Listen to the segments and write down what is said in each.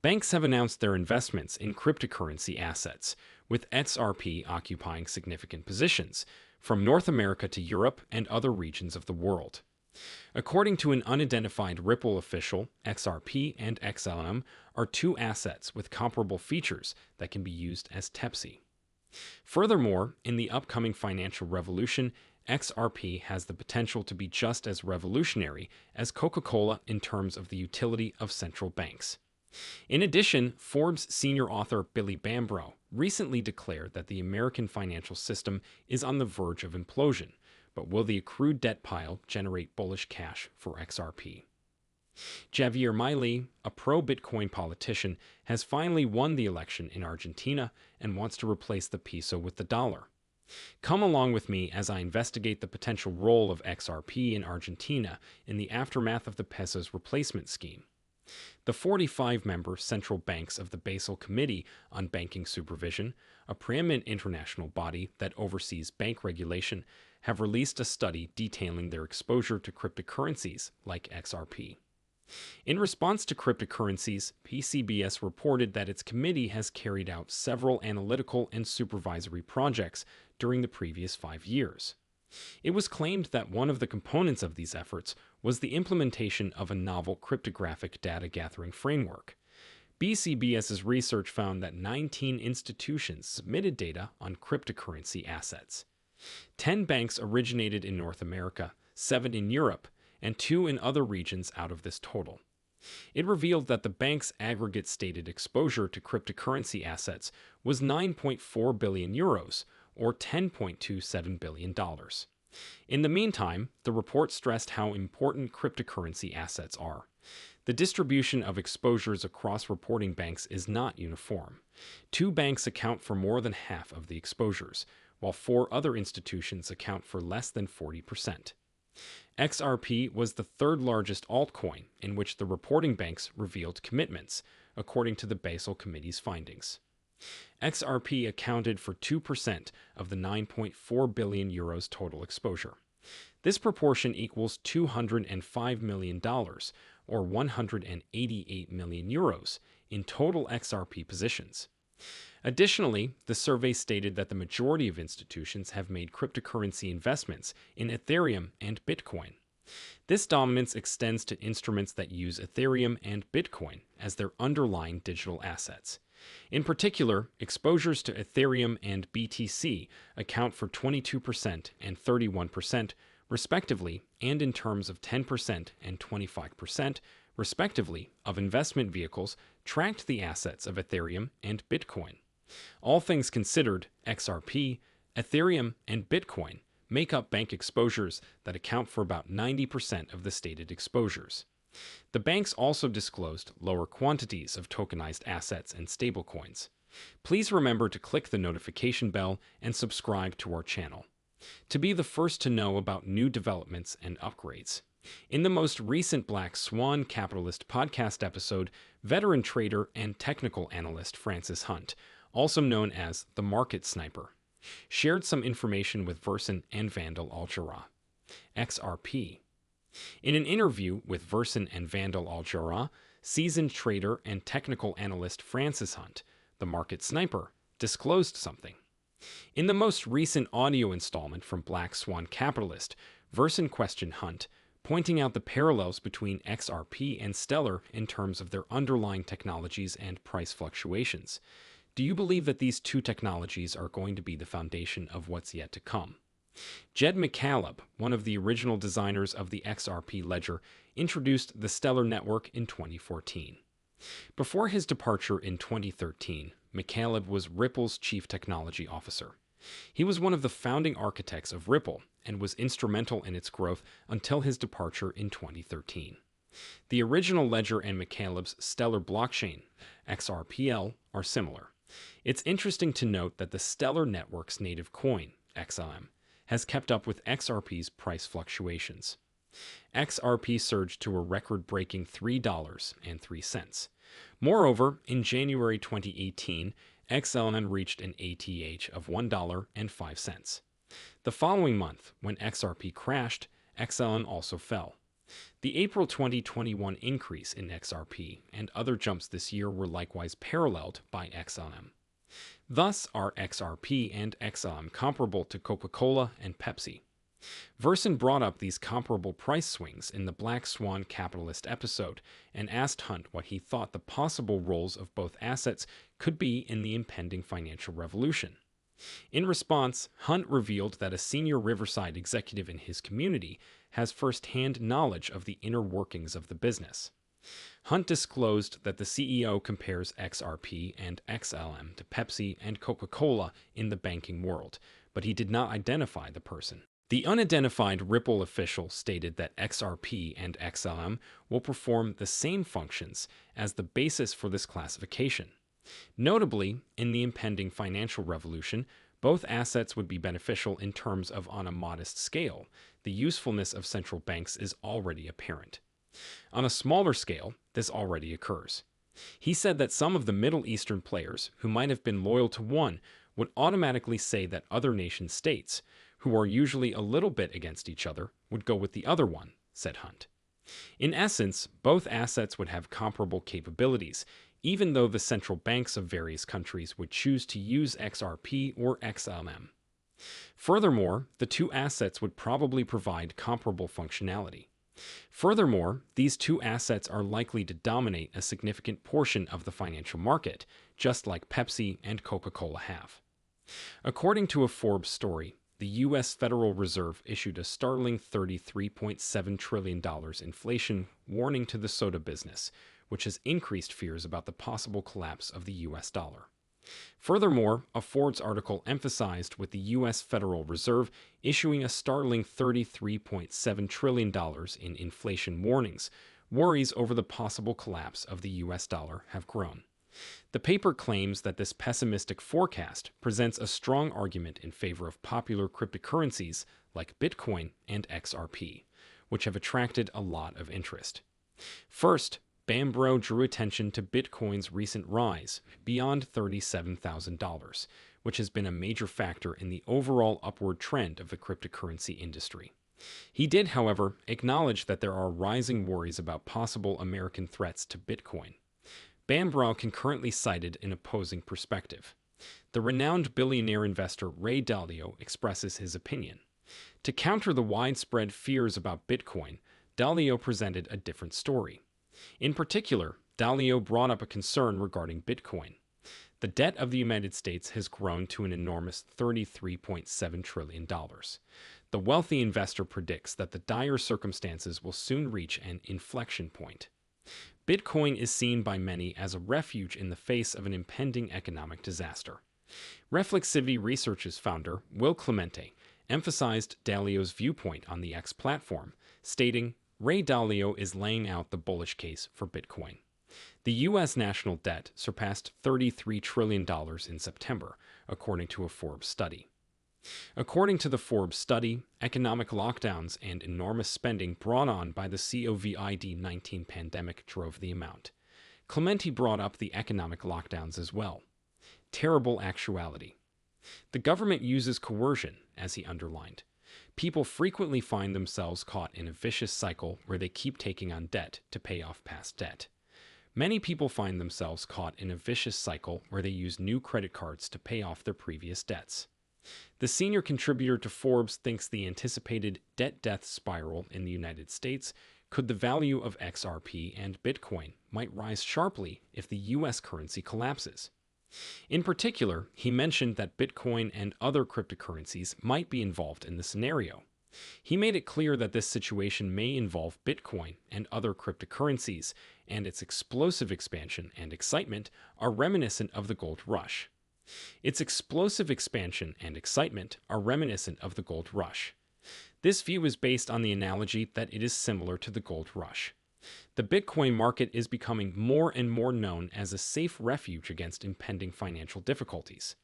Banks have announced their investments in cryptocurrency assets, with XRP occupying significant positions, from North America to Europe and other regions of the world. According to an unidentified Ripple official, XRP and XLM are two assets with comparable features that can be used as TEPC. Furthermore, in the upcoming financial revolution, XRP has the potential to be just as revolutionary as Coca-Cola in terms of the utility of central banks. In addition, Forbes senior author Billy Bambrough recently declared that the American financial system is on the verge of implosion, but will the accrued debt pile generate bullish cash for XRP? Javier Milei, a pro-Bitcoin politician, has finally won the election in Argentina and wants to replace the peso with the dollar. Come along with me as I investigate the potential role of XRP in Argentina in the aftermath of the peso's replacement scheme. The 45-member Central Banks of the Basel Committee on Banking Supervision, a preeminent international body that oversees bank regulation, have released a study detailing their exposure to cryptocurrencies like XRP. In response to cryptocurrencies, PCBS reported that its committee has carried out several analytical and supervisory projects during the previous 5 years. It was claimed that one of the components of these efforts was the implementation of a novel cryptographic data gathering framework. BCBS's research found that 19 institutions submitted data on cryptocurrency assets. 10 banks originated in North America, 7 in Europe, and 2 in other regions out of this total. It revealed that the bank's aggregate stated exposure to cryptocurrency assets was 9.4 billion euros, or $10.27 billion. In the meantime, the report stressed how important cryptocurrency assets are. The distribution of exposures across reporting banks is not uniform. 2 banks account for more than half of the exposures, while 4 other institutions account for less than 40%. XRP was the third largest altcoin in which the reporting banks revealed commitments, according to the Basel Committee's findings. XRP accounted for 2% of the 9.4 billion euros total exposure. This proportion equals $205 million, or 188 million euros, in total XRP positions. Additionally, the survey stated that the majority of institutions have made cryptocurrency investments in Ethereum and Bitcoin. This dominance extends to instruments that use Ethereum and Bitcoin as their underlying digital assets. In particular, exposures to Ethereum and BTC account for 22% and 31%, respectively, and in terms of 10% and 25%, respectively, of investment vehicles tracked the assets of Ethereum and Bitcoin. All things considered, XRP, Ethereum, and Bitcoin make up bank exposures that account for about 90% of the stated exposures. The banks also disclosed lower quantities of tokenized assets and stablecoins. Please remember to click the notification bell and subscribe to our channel to be the first to know about new developments and upgrades. In the most recent Black Swan Capitalist podcast episode, veteran trader and technical analyst Francis Hunt, also known as the Market Sniper, shared some information with Verson and Vandal Al-Jarrah. XRP. In an interview with Verson and Vandal Al-Jarrah, seasoned trader and technical analyst Francis Hunt, the Market Sniper, disclosed something. In the most recent audio installment from Black Swan Capitalist, Verson questioned Hunt, pointing out the parallels between XRP and Stellar in terms of their underlying technologies and price fluctuations. Do you believe that these two technologies are going to be the foundation of what's yet to come? Jed McCaleb, one of the original designers of the XRP ledger, introduced the Stellar network in 2014. Before his departure in 2013, McCaleb was Ripple's chief technology officer. He was one of the founding architects of Ripple and was instrumental in its growth until his departure in 2013. The original ledger and McCaleb's Stellar blockchain, XRPL, are similar. It's interesting to note that the Stellar network's native coin, XLM, has kept up with XRP's price fluctuations. XRP surged to a record-breaking $3.03. Moreover, in January 2018, XLM reached an ATH of $1.05. The following month, when XRP crashed, XLM also fell. The April 2021 increase in XRP and other jumps this year were likewise paralleled by XLM. Thus, are XRP and XLM comparable to Coca-Cola and Pepsi? Verson brought up these comparable price swings in the Black Swan Capitalist episode and asked Hunt what he thought the possible roles of both assets could be in the impending financial revolution. In response, Hunt revealed that a senior Riverside executive in his community has first-hand knowledge of the inner workings of the business. Hunt disclosed that the CEO compares XRP and XLM to Pepsi and Coca-Cola in the banking world, but he did not identify the person. The unidentified Ripple official stated that XRP and XLM will perform the same functions as the basis for this classification. Notably, in the impending financial revolution, both assets would be beneficial in terms of on a modest scale. The usefulness of central banks is already apparent. On a smaller scale, this already occurs. He said that some of the Middle Eastern players who might have been loyal to one would automatically say that other nation-states, who are usually a little bit against each other, would go with the other one, said Hunt. In essence, both assets would have comparable capabilities, even though the central banks of various countries would choose to use XRP or XLM. Furthermore, the two assets would probably provide comparable functionality. Furthermore, these two assets are likely to dominate a significant portion of the financial market, just like Pepsi and Coca-Cola have. According to a Forbes story, the U.S. Federal Reserve issued a startling $33.7 trillion inflation warning to the soda business, which has increased fears about the possible collapse of the U.S. dollar. Furthermore, a Forbes article emphasized with the U.S. Federal Reserve issuing a startling $33.7 trillion in inflation warnings, worries over the possible collapse of the U.S. dollar have grown. The paper claims that this pessimistic forecast presents a strong argument in favor of popular cryptocurrencies like Bitcoin and XRP, which have attracted a lot of interest. First, Bambro drew attention to Bitcoin's recent rise beyond $37,000, which has been a major factor in the overall upward trend of the cryptocurrency industry. He did, however, acknowledge that there are rising worries about possible American threats to Bitcoin. Bambro concurrently cited an opposing perspective. The renowned billionaire investor Ray Dalio expresses his opinion. To counter the widespread fears about Bitcoin, Dalio presented a different story. In particular, Dalio brought up a concern regarding Bitcoin. The debt of the United States has grown to an enormous $33.7 trillion. The wealthy investor predicts that the dire circumstances will soon reach an inflection point. Bitcoin is seen by many as a refuge in the face of an impending economic disaster. Reflexivity Research's founder, Will Clemente, emphasized Dalio's viewpoint on the X platform, stating, Ray Dalio is laying out the bullish case for Bitcoin. The U.S. national debt surpassed $33 trillion in September, according to a Forbes study. According to the Forbes study, economic lockdowns and enormous spending brought on by the COVID-19 pandemic drove the amount. Clemente brought up the economic lockdowns as well. Terrible actuality. The government uses coercion, as he underlined. People frequently find themselves caught in a vicious cycle where they keep taking on debt to pay off past debt. Many people find themselves caught in a vicious cycle where they use new credit cards to pay off their previous debts. The senior contributor to Forbes thinks the anticipated debt death spiral in the United States could the value of XRP and Bitcoin might rise sharply if the U.S. currency collapses. In particular, he mentioned that Bitcoin and other cryptocurrencies might be involved in the scenario. He made it clear that this situation may involve Bitcoin and other cryptocurrencies, and its explosive expansion and excitement are reminiscent of the gold rush. Its explosive expansion and excitement are reminiscent of the gold rush. This view is based on the analogy that it is similar to the gold rush. The Bitcoin market is becoming more and more known as a safe refuge against impending financial difficulties.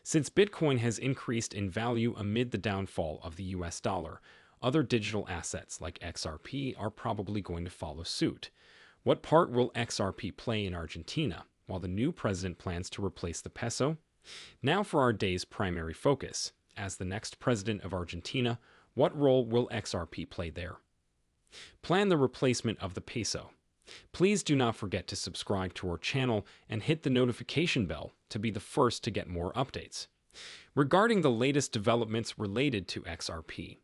Since Bitcoin has increased in value amid the downfall of the US dollar, other digital assets like XRP are probably going to follow suit. What part will XRP play in Argentina, while the new president plans to replace the peso? Now for our day's primary focus. As the next president of Argentina, what role will XRP play there? Plan the replacement of the peso. Please do not forget to subscribe to our channel and hit the notification bell to be the first to get more updates. Regarding the latest developments related to XRP,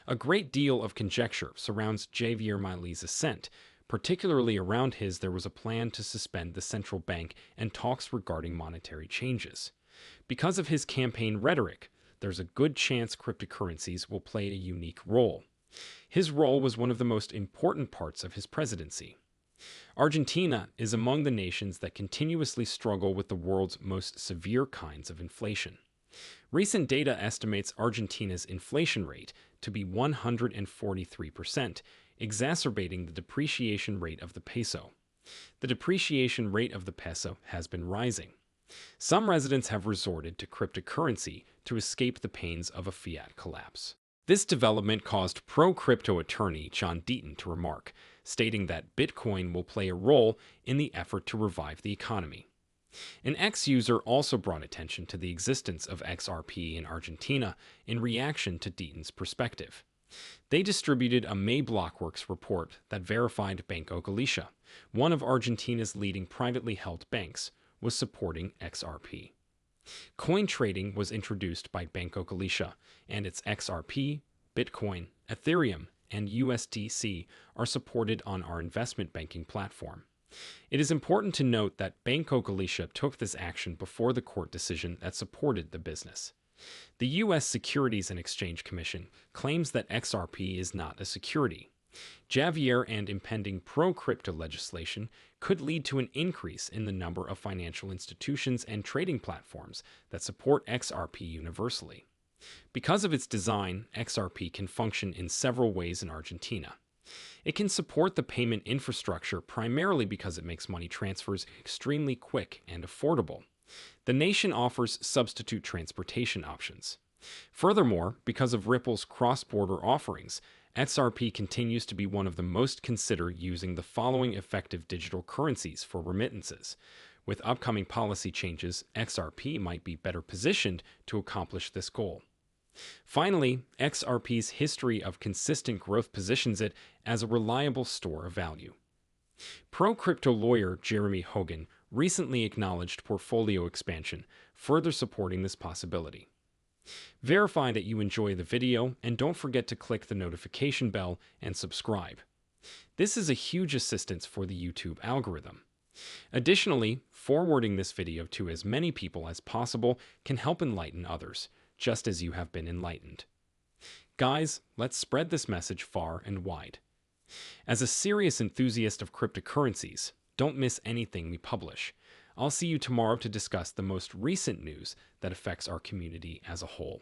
a great deal of conjecture surrounds Javier Milei's ascent, particularly around there was a plan to suspend the central bank and talks regarding monetary changes. Because of his campaign rhetoric, there's a good chance cryptocurrencies will play a unique role. His role was one of the most important parts of his presidency. Argentina is among the nations that continuously struggle with the world's most severe kinds of inflation. Recent data estimates Argentina's inflation rate to be 143%, exacerbating the depreciation rate of the peso. The depreciation rate of the peso has been rising. Some residents have resorted to cryptocurrency to escape the pains of a fiat collapse. This development caused pro-crypto attorney John Deaton to remark, stating that Bitcoin will play a role in the effort to revive the economy. An ex-user also brought attention to the existence of XRP in Argentina in reaction to Deaton's perspective. They distributed a May Blockworks report that verified Banco Galicia, one of Argentina's leading privately held banks, was supporting XRP. Coin trading was introduced by Banco Galicia, and its XRP, Bitcoin, Ethereum, and USDC are supported on our investment banking platform. It is important to note that Banco Galicia took this action before the court decision that supported the business. The U.S. Securities and Exchange Commission claims that XRP is not a security. Javier and impending pro-crypto legislation could lead to an increase in the number of financial institutions and trading platforms that support XRP universally. Because of its design, XRP can function in several ways in Argentina. It can support the payment infrastructure primarily because it makes money transfers extremely quick and affordable. The nation offers substitute transportation options. Furthermore, because of Ripple's cross-border offerings, XRP continues to be one of the most considered using the following effective digital currencies for remittances. With upcoming policy changes, XRP might be better positioned to accomplish this goal. Finally, XRP's history of consistent growth positions it as a reliable store of value. Pro-crypto lawyer Jeremy Hogan recently acknowledged portfolio expansion, further supporting this possibility. Verify that you enjoy the video and don't forget to click the notification bell and subscribe. This is a huge assistance for the YouTube algorithm. Additionally, forwarding this video to as many people as possible can help enlighten others, just as you have been enlightened. Guys, let's spread this message far and wide. As a serious enthusiast of cryptocurrencies, don't miss anything we publish. I'll see you tomorrow to discuss the most recent news that affects our community as a whole.